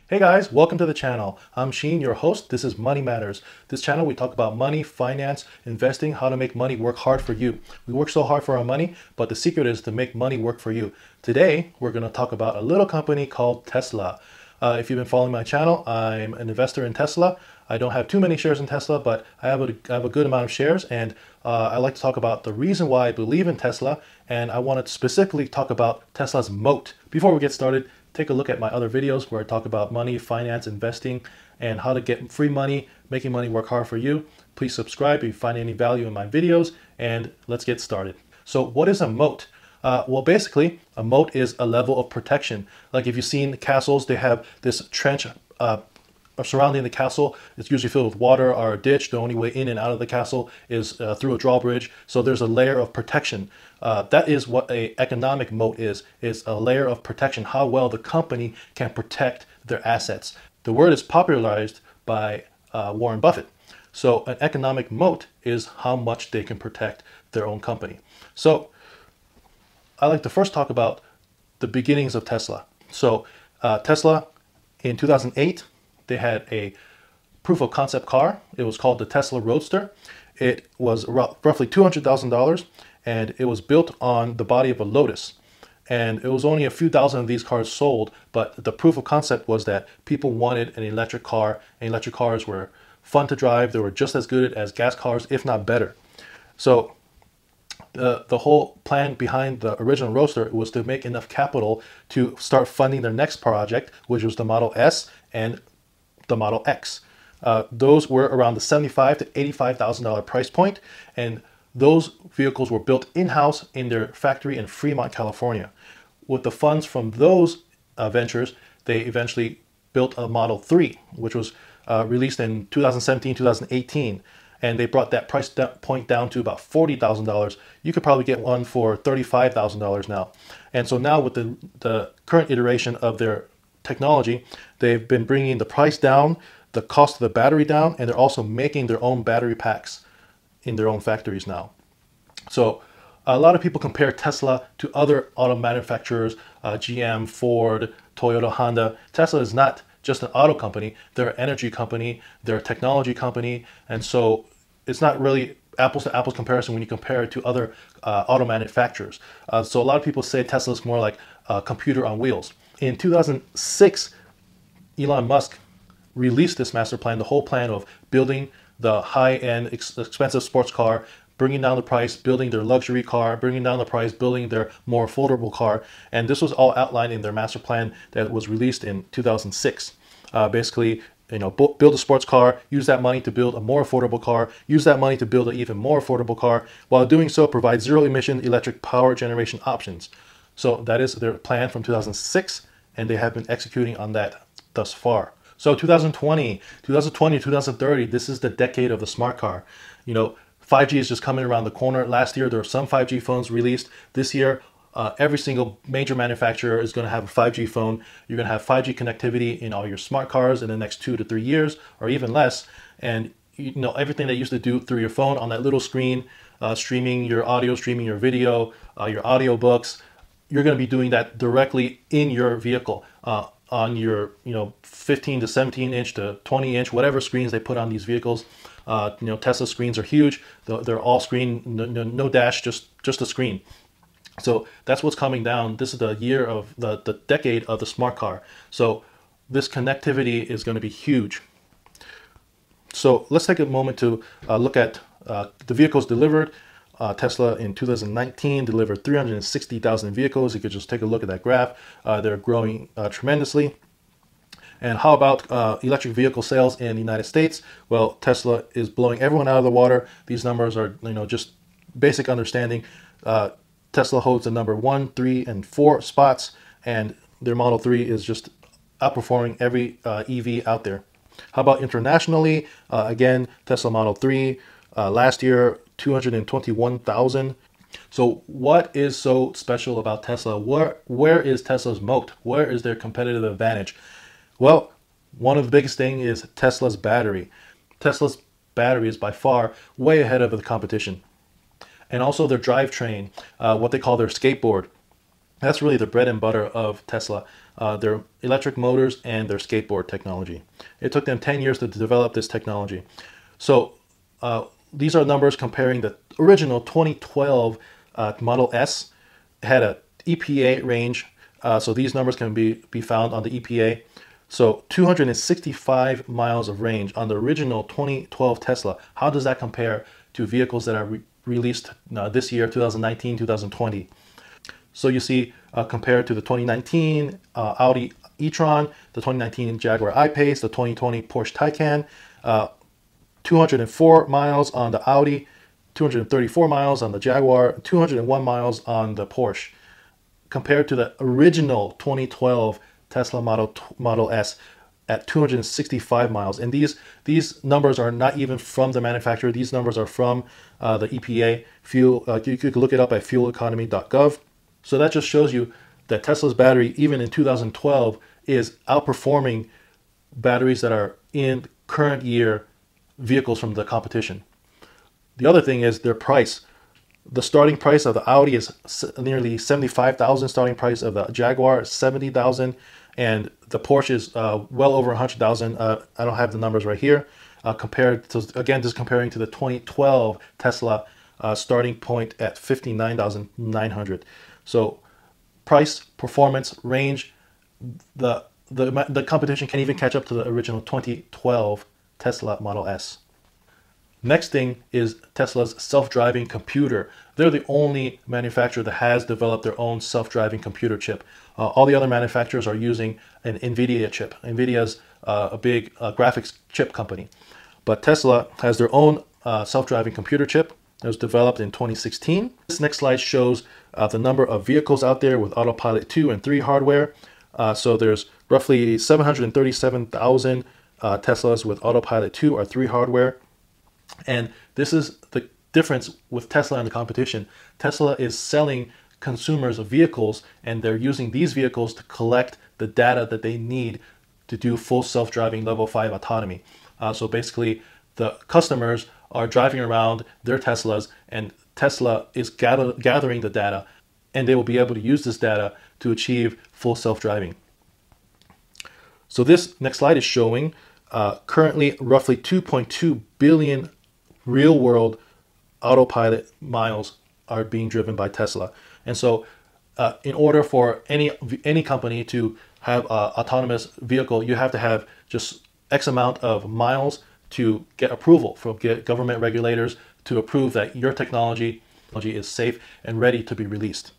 Hey guys, welcome to the channel. I'm Sheen, your host. This is Money Matters. This channel, we talk about money, finance, investing, how to make money work hard for you. We work so hard for our money, but the secret is to make money work for you. Today, we're going to talk about a little company called Tesla. If you've been following my channel, I'm an investor in Tesla. I don't have too many shares in Tesla, but I have a good amount of shares, and I like to talk about the reason why I believe in Tesla, and I want to specifically talk about Tesla's moat. Before we get started, take a look at my other videos where I talk about money, finance, investing, and how to get free money, making money work hard for you. Please subscribe if you find any value in my videos, and let's get started. So what is a moat? Well, basically, a moat is a level of protection. Like if you've seen castles, they have this trench surrounding the castle. It's usually filled with water or a ditch. The only way in and out of the castle is through a drawbridge. So there's a layer of protection. That is what an economic moat is a layer of protection, how well the company can protect their assets. The word is popularized by Warren Buffett. So an economic moat is how much they can protect their own company. So I like to first talk about the beginnings of Tesla. So Tesla in 2008, they had a proof of concept car. It was called the Tesla Roadster. It was roughly $200,000, and it was built on the body of a Lotus. And it was only a few thousand of these cars sold, but the proof of concept was that people wanted an electric car, and electric cars were fun to drive. They were just as good as gas cars, if not better. So the whole plan behind the original Roadster was to make enough capital to start funding their next project, which was the Model S and the Model X. Those were around the $75,000 to $85,000 price point, and those vehicles were built in-house in their factory in Fremont, California. With the funds from those ventures, they eventually built a Model 3, which was released in 2017, 2018. And they brought that price point down to about $40,000. You could probably get one for $35,000 now. And so now with the current iteration of their technology, they've been bringing the price down, the cost of the battery down, and they're also making their own battery packs in their own factories now. So a lot of people compare Tesla to other auto manufacturers, GM, Ford, Toyota, Honda. Tesla is not just an auto company. They're an energy company, they're a technology company, and so it's not really apples to apples comparison when you compare it to other auto manufacturers. So a lot of people say Tesla is more like a computer on wheels. In 2006, Elon Musk released this master plan, the whole plan of building the high-end, expensive sports car, bringing down the price, building their luxury car, bringing down the price, building their more affordable car. And this was all outlined in their master plan that was released in 2006. Basically, build a sports car, use that money to build a more affordable car, use that money to build an even more affordable car, while doing so provide zero-emission electric power generation options. So that is their plan from 2006, and they have been executing on that thus far. So 2020, 2030, this is the decade of the smart car. 5G is just coming around the corner. Last year, there were some 5G phones released. This year, every single major manufacturer is going to have a 5G phone. You're going to have 5G connectivity in all your smart cars in the next 2 to 3 years, or even less. And everything that you used to do through your phone on that little screen, streaming your audio, streaming your video, your audiobooks, you're going to be doing that directly in your vehicle on your 15 to 17 inch to 20 inch, whatever screens they put on these vehicles. Tesla screens are huge. They're all screen, no dash, just a screen. So that's what's coming down. This is the year of the decade of the smart car. So this connectivity is going to be huge. So let's take a moment to look at the vehicles delivered. Tesla in 2019 delivered 360,000 vehicles. You could just take a look at that graph. They're growing tremendously. And how about electric vehicle sales in the United States? Well, Tesla is blowing everyone out of the water. These numbers are, just basic understanding. Tesla holds the number 1, 3, and 4 spots, and their Model 3 is just outperforming every EV out there. How about internationally? Again, Tesla Model 3 last year, 221,000. So what is so special about Tesla? Where is Tesla's moat? Where is their competitive advantage? Well, one of the biggest things is Tesla's battery. Tesla's battery is by far way ahead of the competition. And also their drivetrain, what they call their skateboard. That's really the bread and butter of Tesla, their electric motors and their skateboard technology. It took them 10 years to develop this technology. So these are numbers comparing the original 2012 Model S. It had a EPA range. So these numbers can be found on the EPA. So 265 miles of range on the original 2012 Tesla. How does that compare to vehicles that are released this year, 2019, 2020? So you see, compared to the 2019 Audi e-tron, the 2019 Jaguar I-Pace, the 2020 Porsche Taycan, 204 miles on the Audi, 234 miles on the Jaguar, 201 miles on the Porsche, compared to the original 2012 Tesla Model S at 265 miles. And these numbers are not even from the manufacturer. These numbers are from the EPA. Fuel. You could look it up at fueleconomy.gov. So that just shows you that Tesla's battery, even in 2012, is outperforming batteries that are in current year vehicles from the competition. The other thing is their price. The starting price of the Audi is nearly 75,000. Starting price of the Jaguar is 70,000, and the Porsche is well over 100,000. I don't have the numbers right here. Compared to, again, just comparing to the 2012 Tesla starting point at 59,900. So price, performance, range, the competition can even catch up to the original 2012 Tesla Model S. Next thing is Tesla's self-driving computer. They're the only manufacturer that has developed their own self-driving computer chip. All the other manufacturers are using an NVIDIA chip. NVIDIA's a big graphics chip company. But Tesla has their own self-driving computer chip. It was developed in 2016. This next slide shows the number of vehicles out there with Autopilot 2 and 3 hardware. So there's roughly 737,000 Teslas with Autopilot 2 or 3 hardware. And this is the difference with Tesla and the competition. Tesla is selling consumers of vehicles, and they're using these vehicles to collect the data that they need to do full self-driving level 5 autonomy. So basically, the customers are driving around their Teslas, and Tesla is gathering the data, and they will be able to use this data to achieve full self-driving. So this next slide is showing currently roughly 2.2 billion real-world autopilot miles are being driven by Tesla. And so in order for any company to have an autonomous vehicle, you have to have just X amount of miles to get approval from government regulators to approve that your technology is safe and ready to be released.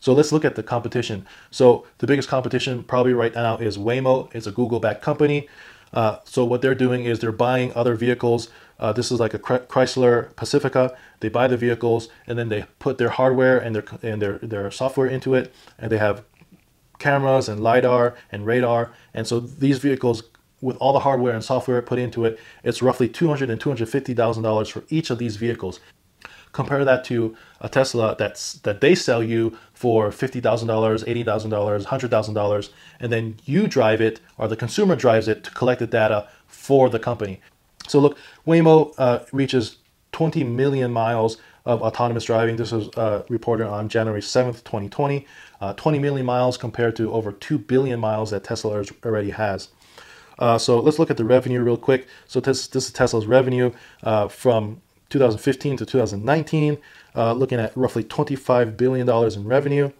So let's look at the competition. So the biggest competition probably right now is Waymo. It's a Google-backed company. So what they're doing is they're buying other vehicles. This is like a Chrysler Pacifica. They buy the vehicles and then they put their hardware and their software into it, and they have cameras and LiDAR and radar. And so these vehicles, with all the hardware and software put into it, it's roughly $200,000 and $250,000 for each of these vehicles. Compare that to a Tesla that they sell you for $50,000, $80,000, $100,000, and then you drive it, or the consumer drives it to collect the data for the company. So look, Waymo reaches 20 million miles of autonomous driving. This was reported on January 7th, 2020. 20 million miles compared to over 2 billion miles that Tesla already has. So let's look at the revenue real quick. So this is Tesla's revenue from 2015 to 2019, looking at roughly $25 billion in revenue.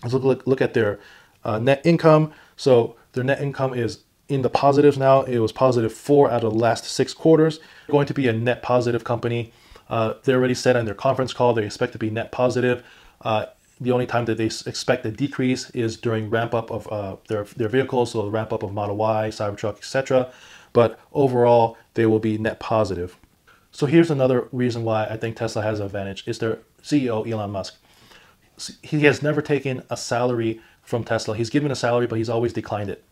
Let's look at their net income. So their net income is in the positives now. It was positive 4 out of the last 6 quarters. They're going to be a net positive company. They already said on their conference call they expect to be net positive. The only time that they expect a decrease is during ramp up of their vehicles, so the ramp up of Model Y, Cybertruck, etc. But overall, they will be net positive. So here's another reason why I think Tesla has an advantage. It's their CEO, Elon Musk. He has never taken a salary from Tesla. He's given a salary, but he's always declined it.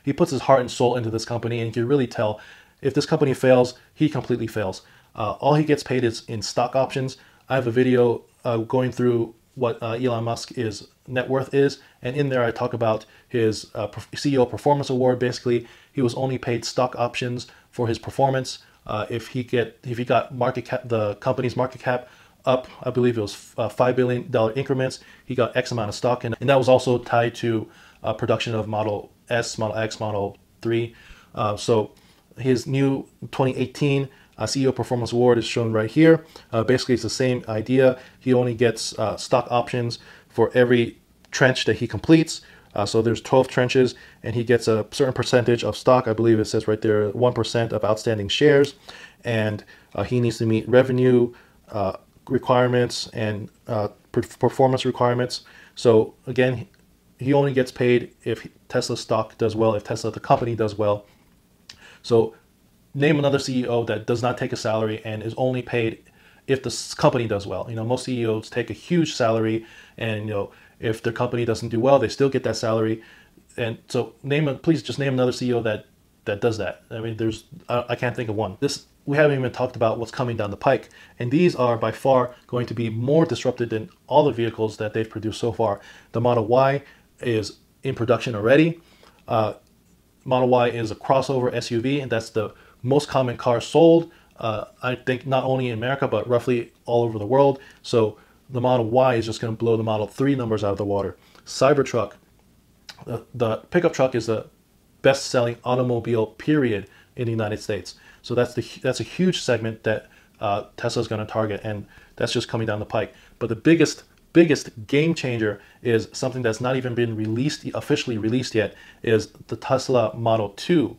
He puts his heart and soul into this company, and you can really tell if this company fails, he completely fails. All he gets paid is in stock options. I have a video going through what Elon Musk's net worth is, and in there I talk about his CEO Performance Award. Basically, he was only paid stock options for his performance. If he got market cap, the company's market cap up, I believe it was $5 billion increments. He got X amount of stock, and that was also tied to production of Model S, Model X, Model 3. So his new 2018 CEO Performance Award is shown right here. Basically, it's the same idea. He only gets stock options for every trench that he completes. So there's 12 trenches, and he gets a certain percentage of stock. I believe it says right there 1% of outstanding shares, and he needs to meet revenue requirements and performance requirements. So again, he only gets paid if Tesla stock does well, if Tesla the company does well. So name another CEO that does not take a salary and is only paid if the company does well. You know, most CEOs take a huge salary, and you know, if their company doesn't do well, they still get that salary. And so please just name another CEO that does that. I mean, I can't think of one. We haven't even talked about what's coming down the pike. And these are by far going to be more disrupted than all the vehicles that they've produced so far. The Model Y is in production already. Model Y is a crossover SUV, and that's the most common car sold, I think, not only in America, but roughly all over the world. So the Model Y is just going to blow the Model 3 numbers out of the water. Cybertruck, the pickup truck, is the best-selling automobile, period, in the United States. So that's a huge segment that Tesla is going to target, and that's just coming down the pike. But the biggest game changer is something that's not even been officially released yet, is the Tesla Model 2,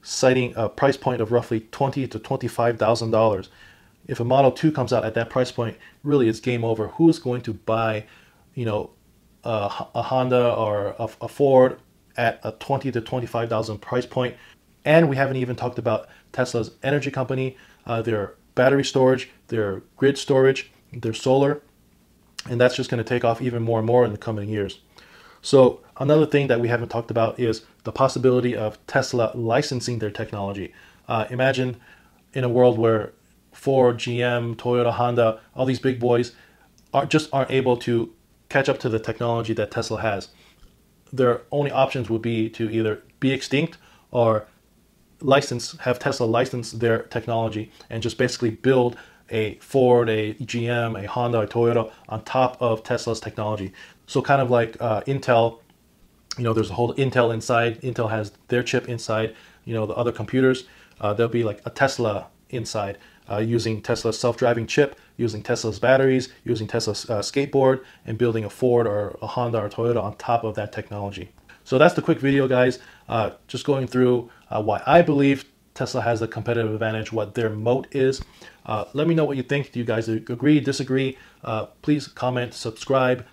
citing a price point of roughly $20,000 to $25,000. If a Model 2 comes out at that price point, really it's game over. Who's going to buy, you know, a Honda or a Ford at a $20,000 to $25,000 price point? And we haven't even talked about Tesla's energy company, their battery storage, their grid storage, their solar, and that's just going to take off even more and more in the coming years. So another thing that we haven't talked about is the possibility of Tesla licensing their technology. Imagine in a world where Ford, GM, Toyota, Honda, all these big boys aren't able to catch up to the technology that Tesla has. Their only options would be to either be extinct or have Tesla license their technology and just basically build a Ford, a GM, a Honda, a Toyota on top of Tesla's technology. So kind of like Intel, you know, there's a whole Intel inside. Intel has their chip inside, you know, the other computers. There'll be like a Tesla inside, using Tesla's self-driving chip, using Tesla's batteries, using Tesla's skateboard, and building a Ford or a Honda or Toyota on top of that technology. So that's the quick video, guys. Just going through why I believe Tesla has a competitive advantage, what their moat is. Let me know what you think. Do you guys agree, disagree? Please comment, subscribe,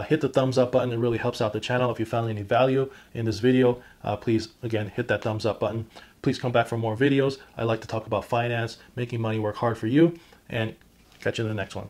hit the thumbs up button. It really helps out the channel. If you found any value in this video, please, again, hit that thumbs up button. Please come back for more videos. I like to talk about finance, making money work hard for you, and catch you in the next one.